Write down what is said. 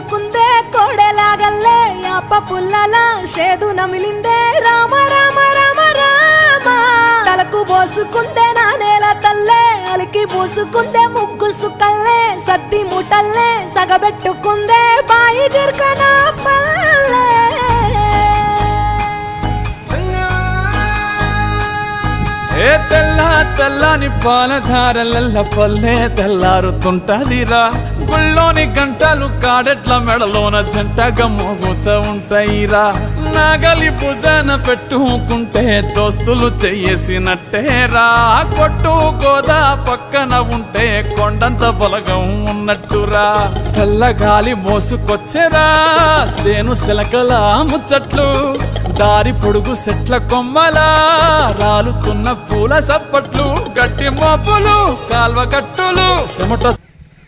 పట్టుకుందే కోడెలాగల్లే యాప పుల్లలా షేదు నమిలిందే రామ రామ రామ రామ తలకు పోసుకుందే నా నేల తల్లే అలికి పూసుకుందే ముగ్గు సుక్కల్లే సత్తి ముటల్లే సగబెట్టుకుందే బాయి గిర్కన పల్లె ఏ తెల్ల తెల్లని పాలధారలల్ల పల్లె తెల్లారుతుంటదిరా గుళ్ళోని గంటలు కాడెట్ల మెడలోన జంటగా మోగుతూ ఉంటాయిరా నాగలి భుజాన పెట్టుకుంటే దోస్తులు చెయ్యేసినట్టేరా కొట్టు గోదా పక్కన ఉంటే కొండంత బలగం ఉన్నట్టురా చల్లగాలి మోసుకొచ్చెరా సేను శిలకల ముచ్చట్లు దారి పొడుగు సెట్ల కొమ్మలా రాలుతున్న పూల సప్పట్లు గట్టి మోపులు కాల్వ కట్టులు చెమట